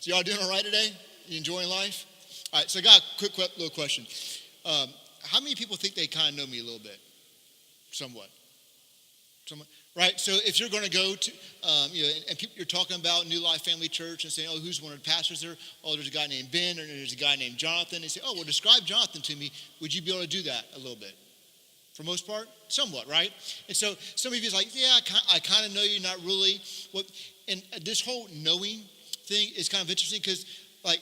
So y'all doing all right today? You enjoying life? All right, so I got a quick little question. How many people think they kind of know me a little bit? Somewhat. Right? So if you're going to go to, and people, you're talking about New Life Family Church and saying, oh, who's one of the pastors there? Oh, there's a guy named Ben, or there's a guy named Jonathan. And say, oh, well, describe Jonathan to me. Would you be able to do that a little bit? For the most part? Somewhat, right? And so some of you is like, yeah, I kind of know you, not really. And this whole knowing thing is kind of interesting because, like,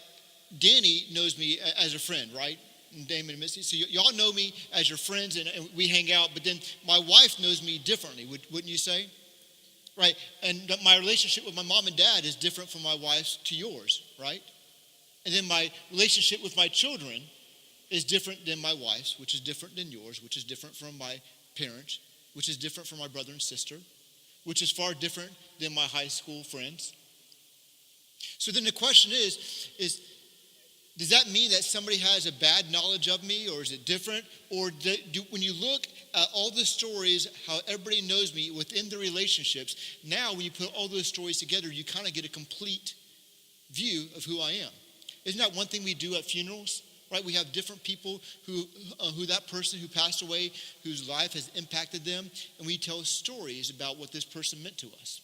Danny knows me as a friend, right? And Damon and Missy. So y'all know me as your friends and we hang out, but then my wife knows me differently, wouldn't you say? Right? And my relationship with my mom and dad is different from my wife's to yours, right? And then my relationship with my children is different than my wife's, which is different than yours, which is different from my parents, which is different from my brother and sister, which is far different than my high school friends. So then the question is does that mean that somebody has a bad knowledge of me, or is it different? Or when you look at all the stories, how everybody knows me within the relationships, now when you put all those stories together, you kind of get a complete view of who I am. Isn't that one thing we do at funerals? Right? We have different people who that person who passed away, whose life has impacted them, and we tell stories about what this person meant to us.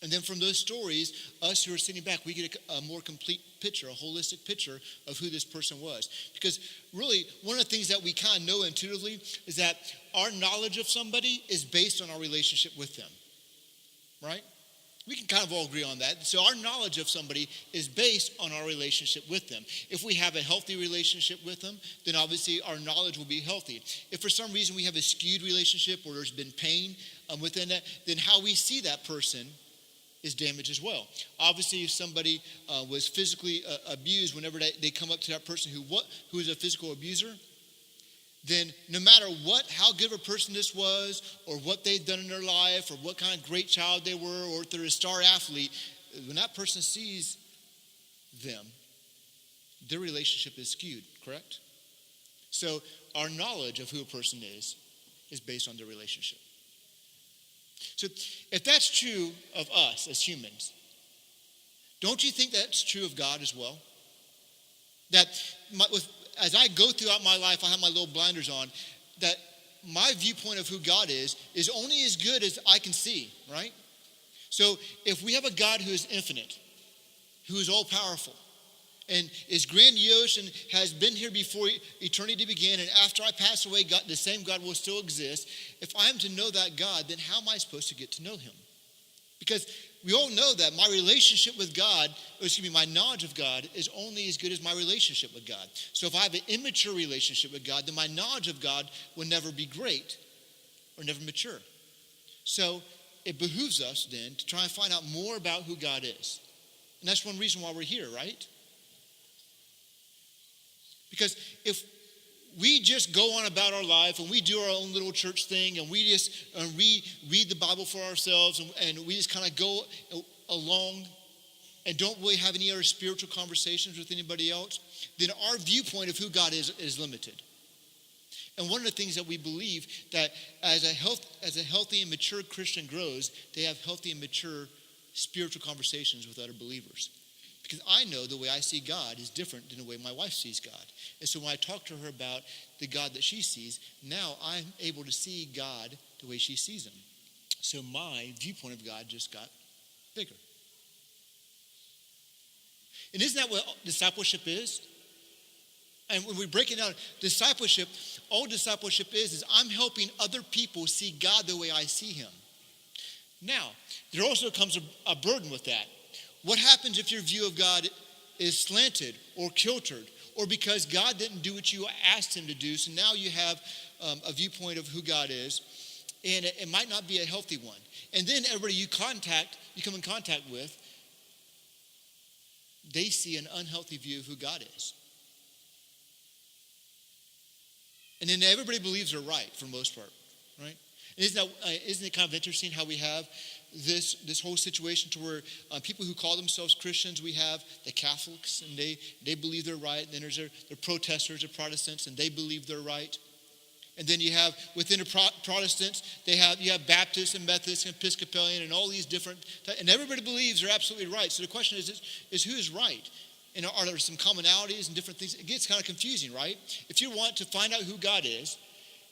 And then from those stories, us who are sitting back, we get a more complete picture, a holistic picture of who this person was. Because really, one of the things that we kind of know intuitively is that our knowledge of somebody is based on our relationship with them, right? We can kind of all agree on that. So our knowledge of somebody is based on our relationship with them. If we have a healthy relationship with them, then obviously our knowledge will be healthy. If for some reason we have a skewed relationship or there's been pain within that, then how we see that person is damaged as well. Obviously, if somebody was physically abused, whenever they come up to that person who is a physical abuser, then no matter how good of a person this was, or what they've done in their life, or what kind of great child they were, or if they're a star athlete, when that person sees them, their relationship is skewed, correct? So our knowledge of who a person is based on their relationship. So if that's true of us as humans, don't you think that's true of God as well? That as I go throughout my life, I have my little blinders on, that my viewpoint of who God is only as good as I can see, right? So if we have a God who is infinite, who is all-powerful, and is grandiose and has been here before eternity began, and after I pass away, God, the same God will still exist. If I am to know that God, then how am I supposed to get to know him? Because we all know that my relationship with God, my knowledge of God is only as good as my relationship with God. So if I have an immature relationship with God, then my knowledge of God will never be great or never mature. So it behooves us then to try and find out more about who God is. And that's one reason why we're here, right? Because if we just go on about our life and we do our own little church thing and we just read the Bible for ourselves and we just kind of go along and don't really have any other spiritual conversations with anybody else, then our viewpoint of who God is limited. And one of the things that we believe that as a healthy and mature Christian grows, they have healthy and mature spiritual conversations with other believers. Because I know the way I see God is different than the way my wife sees God. And so when I talk to her about the God that she sees, now I'm able to see God the way she sees him. So my viewpoint of God just got bigger. And isn't that what discipleship is? And when we break it down, all discipleship is I'm helping other people see God the way I see him. Now, there also comes a burden with that. What happens if your view of God is slanted or kiltered, or because God didn't do what you asked him to do, so now you have a viewpoint of who God is, and it might not be a healthy one. And then everybody you come in contact with, they see an unhealthy view of who God is. And then everybody believes they're right for the most part, right? Isn't it kind of interesting how we have this whole situation to where people who call themselves Christians, we have the Catholics, and they believe they're right. And then there's the protesters, the Protestants, and they believe they're right. And then you have, within the Protestants, you have Baptists and Methodists and Episcopalian and all these different, and everybody believes they're absolutely right. So the question is who is right? And are there some commonalities and different things? It gets kind of confusing, right? If you want to find out who God is,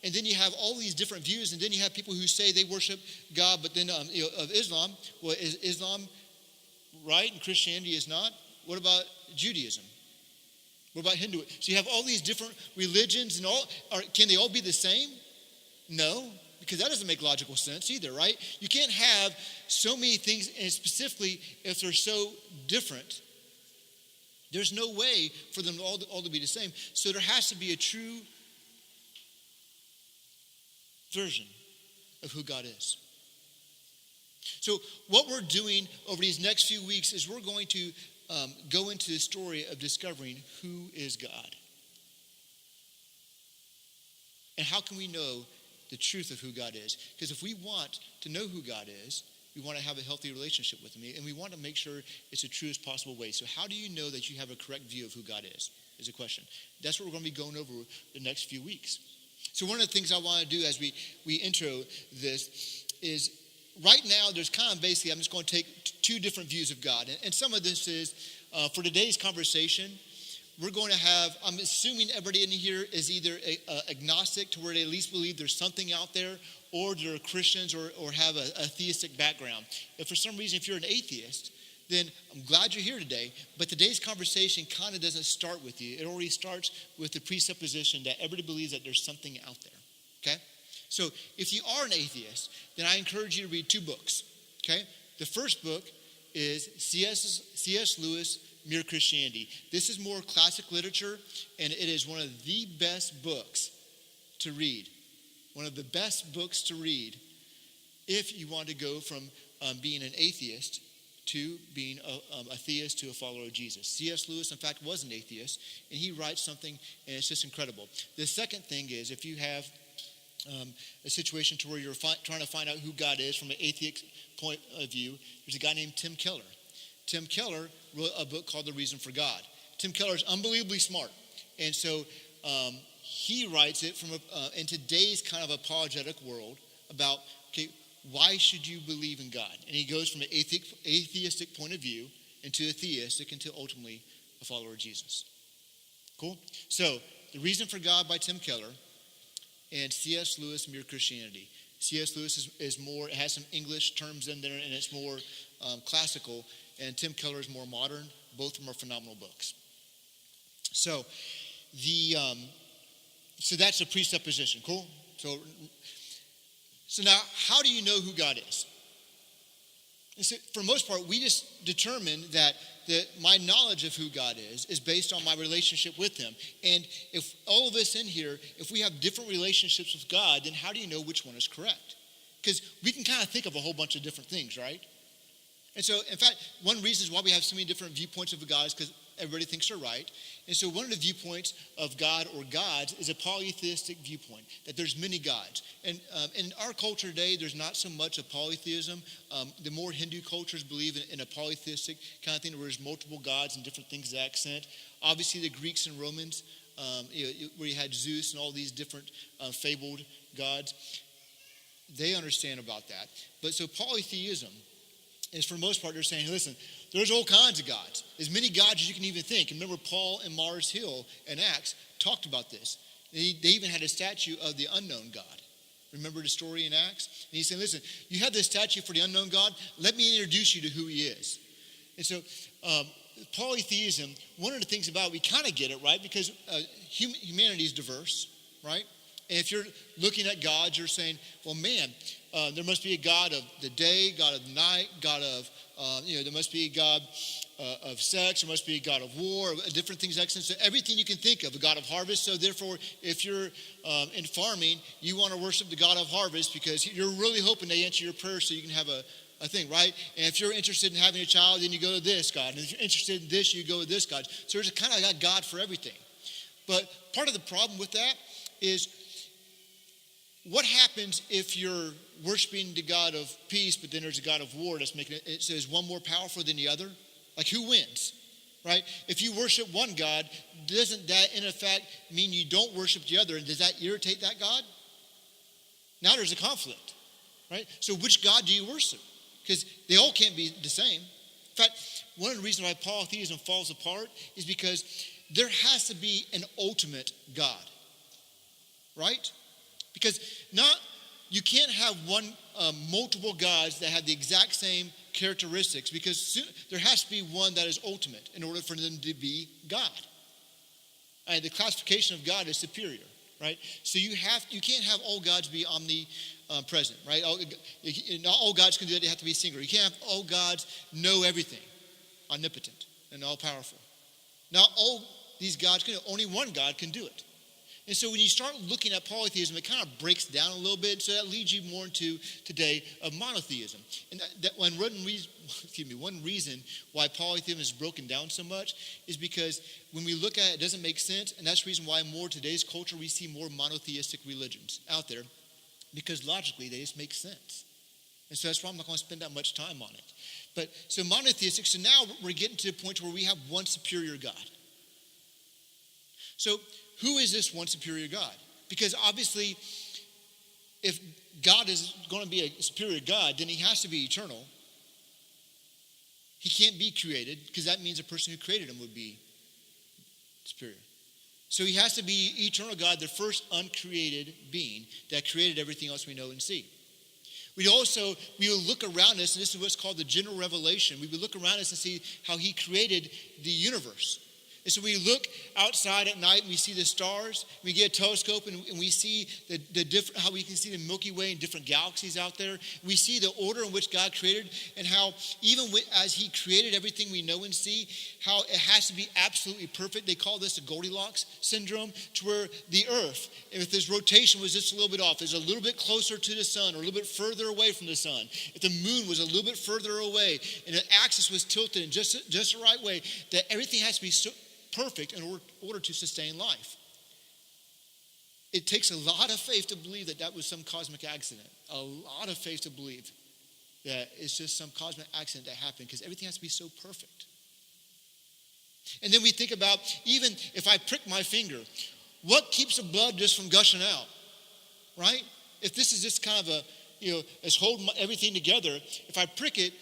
and then you have all these different views, and then you have people who say they worship God, but then of Islam, well, is Islam right and Christianity is not? What about Judaism? What about Hinduism? So you have all these different religions, and can they all be the same? No, because that doesn't make logical sense either, right? You can't have so many things, and specifically if they're so different, there's no way for them all to be the same. So there has to be a true version of who God is. So what we're doing over these next few weeks is we're going to go into the story of discovering who is God. And how can we know the truth of who God is? Because if we want to know who God is, we want to have a healthy relationship with him. And we want to make sure it's the truest possible way. So how do you know that you have a correct view of who God is a question. That's what we're going to be going over the next few weeks. So one of the things I want to do as we intro this is, right now, there's kind of basically, I'm just going to take two different views of God. And some of this is, for today's conversation, we're going to have, I'm assuming everybody in here is either agnostic to where they at least believe there's something out there, or they're Christians or have a theistic background. If for some reason, if you're an atheist, then I'm glad you're here today. But today's conversation kind of doesn't start with you. It already starts with the presupposition that everybody believes that there's something out there, okay? So if you are an atheist, then I encourage you to read two books, okay? The first book is C.S. Lewis, Mere Christianity. This is more classic literature, and it is one of the best books to read. One of the best books to read if you want to go from being an atheist to being a theist to a follower of Jesus. C.S. Lewis, in fact, was an atheist, and he writes something, and it's just incredible. The second thing is, if you have a situation to where you're trying to find out who God is from an atheist point of view, there's a guy named Tim Keller. Tim Keller wrote a book called The Reason for God. Tim Keller is unbelievably smart, and so he writes it from in today's kind of apologetic world about, okay, why should you believe in God? And he goes from an atheistic point of view into a theistic, until ultimately a follower of Jesus. Cool? So, The Reason for God by Tim Keller, and C.S. Lewis, Mere Christianity. C.S. Lewis is more, it has some English terms in there, and it's more classical, and Tim Keller is more modern. Both of them are phenomenal books. So, so that's a presupposition, cool? So now, how do you know who God is? And so for the most part, we just determine that my knowledge of who God is based on my relationship with him. And if all of us in here, if we have different relationships with God, then how do you know which one is correct? Because we can kind of think of a whole bunch of different things, right? And so, in fact, one reason why we have so many different viewpoints of God is because everybody thinks they're right. And so one of the viewpoints of God or gods is a polytheistic viewpoint, that there's many gods. And in our culture today, there's not so much of polytheism. The more Hindu cultures believe in a polytheistic kind of thing where there's multiple gods and different things that accent. Obviously, the Greeks and Romans, where you had Zeus and all these different fabled gods, they understand about that. But so polytheism is, for the most part, they're saying, listen, there's all kinds of gods, as many gods as you can even think. And remember, Paul and Mars Hill in Acts talked about this. They even had a statue of the unknown God. Remember the story in Acts? And he said, listen, you have this statue for the unknown God. Let me introduce you to who he is. And so polytheism, one of the things about it, we kind of get it, right? Because humanity is diverse, right? And if you're looking at gods, you're saying, well, man, there must be a God of the day, God of the night, God of, there must be a God of sex, there must be a God of war, different things like that. So everything you can think of, a God of harvest. So therefore, if you're in farming, you want to worship the God of harvest because you're really hoping they answer your prayer so you can have a thing, right? And if you're interested in having a child, then you go to this God. And if you're interested in this, you go to this God. So there's a kind of a God for everything. But part of the problem with that is, what happens if you're worshiping the God of peace, but then there's a God of war that's making it, so is one more powerful than the other? Like, who wins? right? If you worship one God, doesn't that in effect mean you don't worship the other? And does that irritate that God? Now there's a conflict, right? So which God do you worship? Because they all can't be the same. In fact, one of the reasons why polytheism falls apart is because there has to be an ultimate God, right? Because you can't have multiple gods that have the exact same characteristics, because there has to be one that is ultimate in order for them to be God. And the classification of God is superior, right? So you can't have all gods be omnipresent, right? Not all gods can do that. They have to be singular. You can't have all gods know everything, omnipotent and all powerful. Not all these gods can. Only one God can do it. And so when you start looking at polytheism, it kind of breaks down a little bit. So that leads you more into today of monotheism. And one reason why polytheism is broken down so much is because when we look at it, it doesn't make sense. And that's the reason why more today's culture, we see more monotheistic religions out there, because logically they just make sense. And so that's why I'm not going to spend that much time on it. But so monotheistic, so now we're getting to the point where we have one superior God. So who is this one superior God? Because obviously, if God is going to be a superior God, then he has to be eternal. He can't be created, because that means the person who created him would be superior. So he has to be eternal God, the first uncreated being that created everything else we know and see. We will look around us, and this is what's called the general revelation. We would look around us and see how he created the universe. And so we look outside at night and we see the stars. We get a telescope and we see the different, how we can see the Milky Way and different galaxies out there. We see the order in which God created, and how even as he created everything we know and see, how it has to be absolutely perfect. They call this the Goldilocks syndrome, to where the earth, if this rotation was just a little bit off, is a little bit closer to the sun or a little bit further away from the sun. If the moon was a little bit further away and the axis was tilted in just the right way, that everything has to be so perfect in order to sustain life. It takes a lot of faith to believe that was some cosmic accident. A lot of faith to believe that it's just some cosmic accident that happened, because everything has to be so perfect. And then we think about, even if I prick my finger, what keeps the blood just from gushing out, right? If this is just kind of it's holding everything together, if I prick it,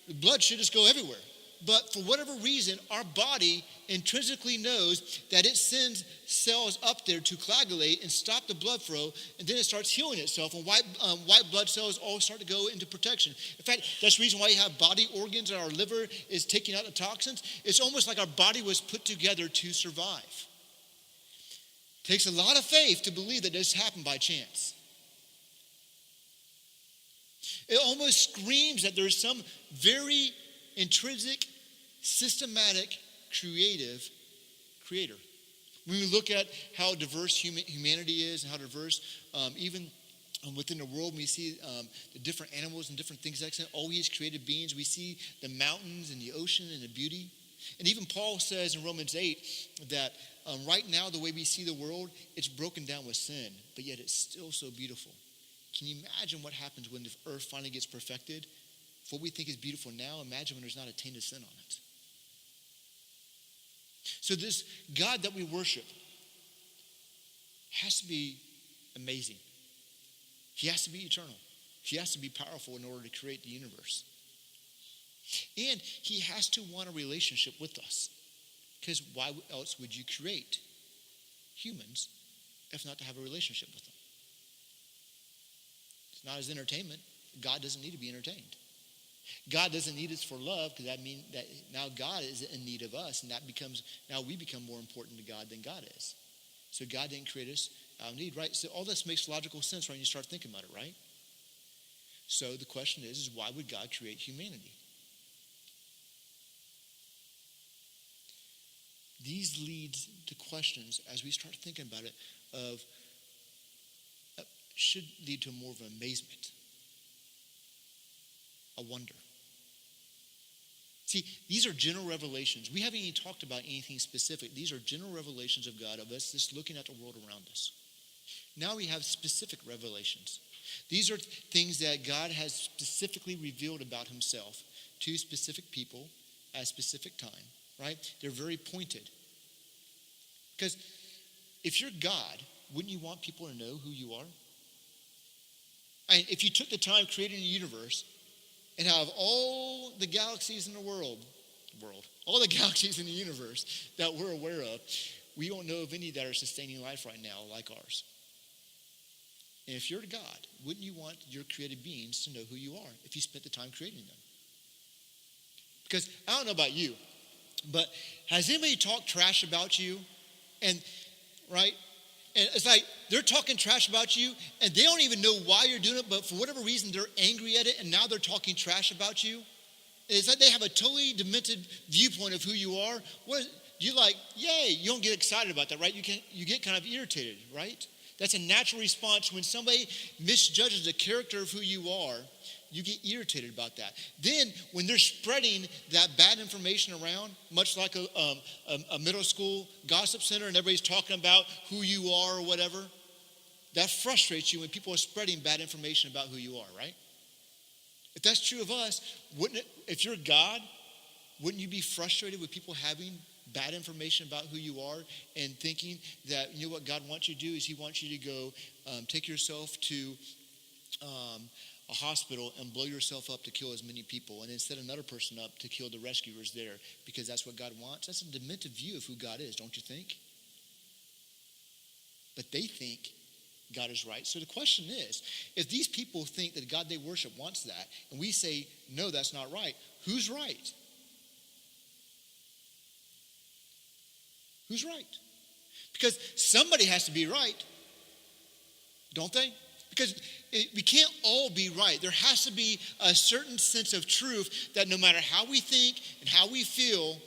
the blood should just go everywhere. But for whatever reason, our body intrinsically knows that it sends cells up there to coagulate and stop the blood flow, and then it starts healing itself, and white blood cells all start to go into protection. In fact, that's the reason why you have body organs, and our liver is taking out the toxins. It's almost like our body was put together to survive. It takes a lot of faith to believe that this happened by chance. It almost screams that there's some very intrinsic, systematic, creative creator. When we look at how diverse humanity is, and how diverse even within the world, we see the different animals and different things like that. All these created beings. We see the mountains and the ocean and the beauty. And even Paul says in Romans 8 that right now, the way we see the world, it's broken down with sin, but yet it's still so beautiful. Can you imagine what happens when the earth finally gets perfected? What we think is beautiful now, imagine when there's not a taint of sin on it. So this God that we worship has to be amazing. He has to be eternal. He has to be powerful in order to create the universe. And he has to want a relationship with us. Because why else would you create humans if not to have a relationship with them? It's not as entertainment. God doesn't need to be entertained. God doesn't need us for love, because that means that now God is in need of us, and now we become more important to God than God is. So God didn't create us out of need, right? So all this makes logical sense when you start thinking about it, right? So the question is why would God create humanity? These lead to questions as we start thinking about it should lead to more of an amazement. A wonder. See, these are general revelations. We haven't even talked about anything specific. These are general revelations of God, of us just looking at the world around us. Now we have specific revelations. These are things that God has specifically revealed about himself to specific people at a specific time, right? They're very pointed. Because if you're God, wouldn't you want people to know who you are? I mean, if you took the time creating a universe and have all the galaxies in the world, all the galaxies in the universe that we're aware of, we don't know of any that are sustaining life right now like ours. And if you're God, wouldn't you want your created beings to know who you are if you spent the time creating them? Because I don't know about you, but has anybody talked trash about you? And, right? And it's like they're talking trash about you and they don't even know why you're doing it, but for whatever reason, they're angry at it and now they're talking trash about you. It's like they have a totally demented viewpoint of who you are. What you like, yay, you don't get excited about that, right? You get kind of irritated, right? That's a natural response when somebody misjudges the character of who you are. You get irritated about that. Then when they're spreading that bad information around, much like a middle school gossip center and everybody's talking about who you are or whatever, that frustrates you when people are spreading bad information about who you are, right? If that's true of us, if you're God, wouldn't you be frustrated with people having bad information about who you are and thinking that, you know what God wants you to do is he wants you to go take yourself to a hospital and blow yourself up to kill as many people and then set another person up to kill the rescuers there because that's what God wants? That's a demented view of who God is, don't you think? But they think God is right. So the question is, if these people think that God they worship wants that, and we say, no, that's not right, who's right? Who's right? Because somebody has to be right, don't they? Because we can't all be right. There has to be a certain sense of truth that no matter how we think and how we feel,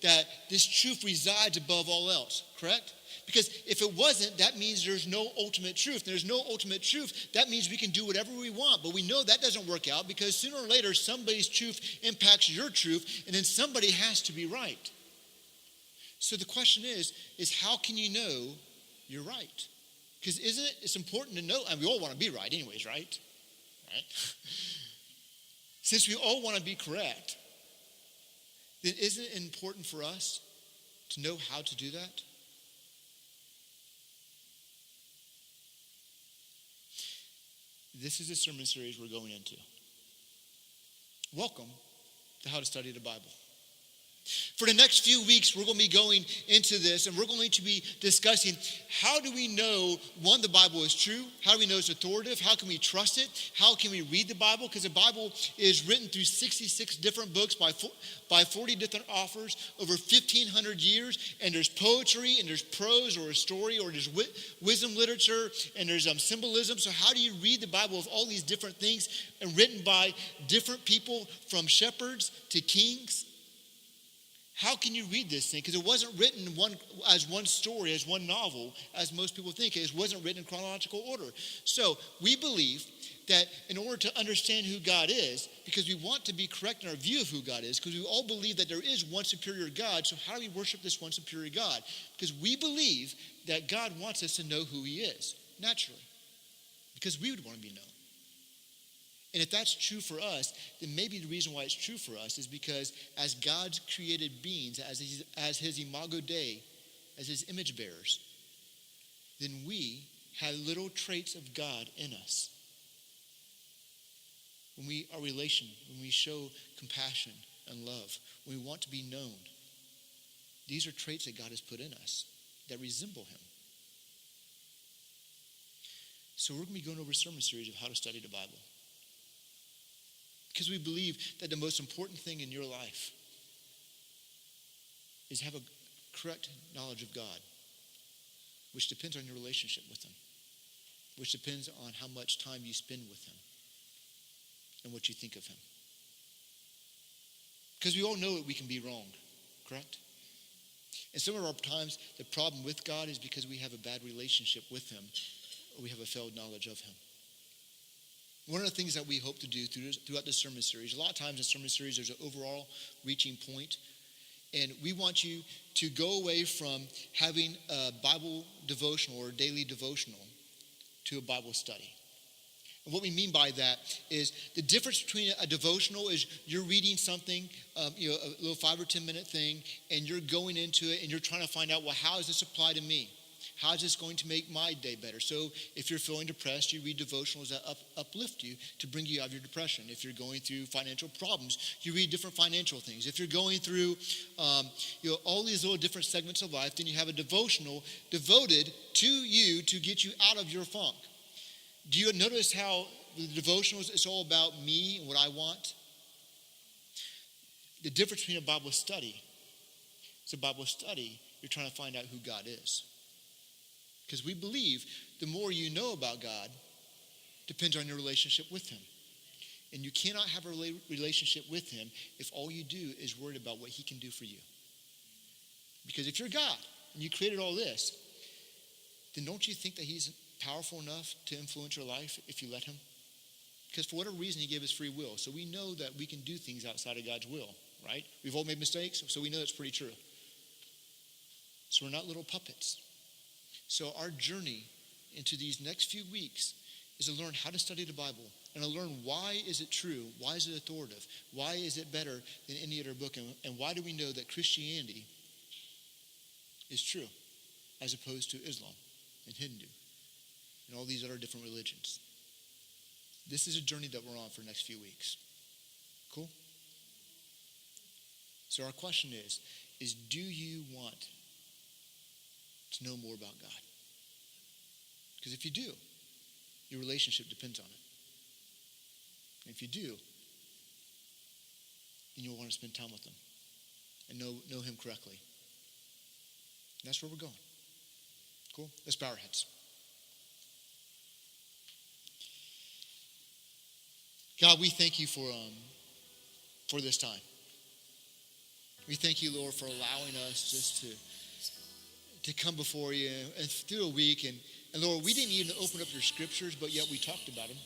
that this truth resides above all else, correct? Because if it wasn't, that means there's no ultimate truth. There's no ultimate truth. That means we can do whatever we want. But we know that doesn't work out because sooner or later, somebody's truth impacts your truth, and then somebody has to be right. So the question is how can you know you're right? Because it's important to know, and we all want to be right anyways, right? Since we all want to be correct, then isn't it important for us to know how to do that? This is the sermon series we're going into. Welcome to How to Study the Bible. For the next few weeks, we're going to be going into this, and we're going to be discussing how do we know, one, the Bible is true? How do we know it's authoritative? How can we trust it? How can we read the Bible? Because the Bible is written through 66 different books by 40 different authors over 1,500 years, and there's poetry, and there's prose or a story, or there's wisdom literature, and there's symbolism. So how do you read the Bible with all these different things and written by different people from shepherds to kings? How can you read this thing? Because it wasn't written as one story, as one novel, as most people think. It wasn't written in chronological order. So we believe that in order to understand who God is, because we want to be correct in our view of who God is, because we all believe that there is one superior God, so how do we worship this one superior God? Because we believe that God wants us to know who he is, naturally, because we would want to be known. And if that's true for us, then maybe the reason why it's true for us is because as God's created beings, as his imago Dei, as his image bearers, then we have little traits of God in us. When we are relational, when we show compassion and love, when we want to be known, these are traits that God has put in us that resemble him. So we're going to be going over a sermon series of how to study the Bible. Because we believe that the most important thing in your life is have a correct knowledge of God, which depends on your relationship with him, which depends on how much time you spend with him and what you think of him. Because we all know that we can be wrong, correct? And some of our times, the problem with God is because we have a bad relationship with him, or we have a failed knowledge of him. One of the things that we hope to do throughout this sermon series, a lot of times in sermon series there's an overall reaching point, and we want you to go away from having a Bible devotional or daily devotional to a Bible study. And what we mean by that is the difference between a devotional is you're reading something, a little 5 or 10 minute thing, and you're going into it and you're trying to find out, well, how does this apply to me? How is this going to make my day better? So if you're feeling depressed, you read devotionals that uplift you to bring you out of your depression. If you're going through financial problems, you read different financial things. If you're going through all these little different segments of life, then you have a devotional devoted to you to get you out of your funk. Do you notice how the devotionals, it's all about me and what I want? The difference between a Bible study, it's a Bible study, you're trying to find out who God is. Because we believe the more you know about God depends on your relationship with him. And you cannot have a relationship with him if all you do is worried about what he can do for you. Because if you're God and you created all this, then don't you think that he's powerful enough to influence your life if you let him? Because for whatever reason, he gave us free will. So we know that we can do things outside of God's will, right? We've all made mistakes, so we know that's pretty true. So we're not little puppets. So our journey into these next few weeks is to learn how to study the Bible and to learn why is it true, why is it authoritative, why is it better than any other book, and why do we know that Christianity is true as opposed to Islam and Hindu and all these other different religions. This is a journey that we're on for the next few weeks. Cool? So our question is do you want to know more about God? Because if you do, your relationship depends on it. And if you do, then you'll want to spend time with him and know him correctly. And that's where we're going. Cool? Let's bow our heads. God, we thank you for this time. We thank you, Lord, for allowing us just to come before you and through a week. And Lord, we didn't even open up your scriptures, but yet we talked about them.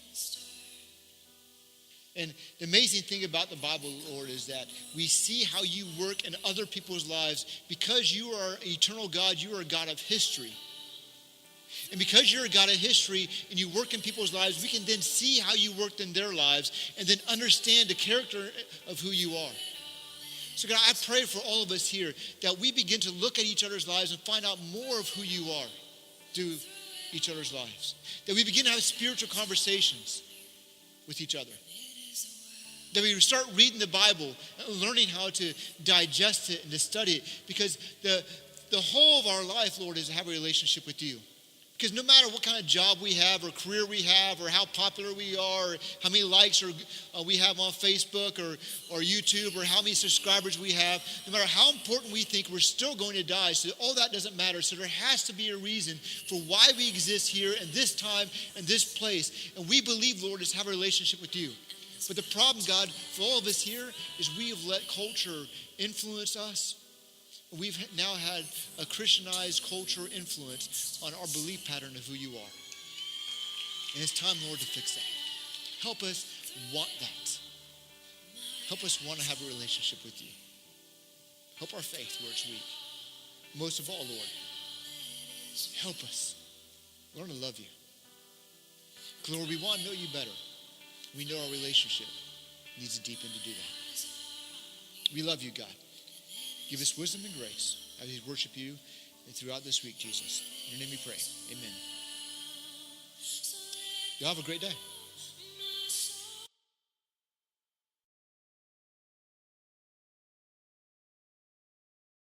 And the amazing thing about the Bible, Lord, is that we see how you work in other people's lives. Because you are eternal God, you are a God of history. And because you're a God of history and you work in people's lives, we can then see how you worked in their lives and then understand the character of who you are. So God, I pray for all of us here that we begin to look at each other's lives and find out more of who you are through each other's lives. That we begin to have spiritual conversations with each other. That we start reading the Bible and learning how to digest it and to study it. Because the whole of our life, Lord, is to have a relationship with you. Because no matter what kind of job we have or career we have or how popular we are or how many likes we have on Facebook or YouTube or how many subscribers we have, no matter how important we think, we're still going to die. So all that doesn't matter. So there has to be a reason for why we exist here in this time and this place. And we believe, Lord, is have a relationship with you. But the problem, God, for all of us here is we have let culture influence us. We've now had a Christianized culture influence on our belief pattern of who you are. And it's time, Lord, to fix that. Help us want that. Help us want to have a relationship with you. Help our faith where it's weak. Most of all, Lord, help us learn to love you. Lord, we want to know you better. We know our relationship needs to deepen to do that. We love you, God. Give us wisdom and grace as we worship you and throughout this week, Jesus. In your name we pray. Amen. Y'all have a great day.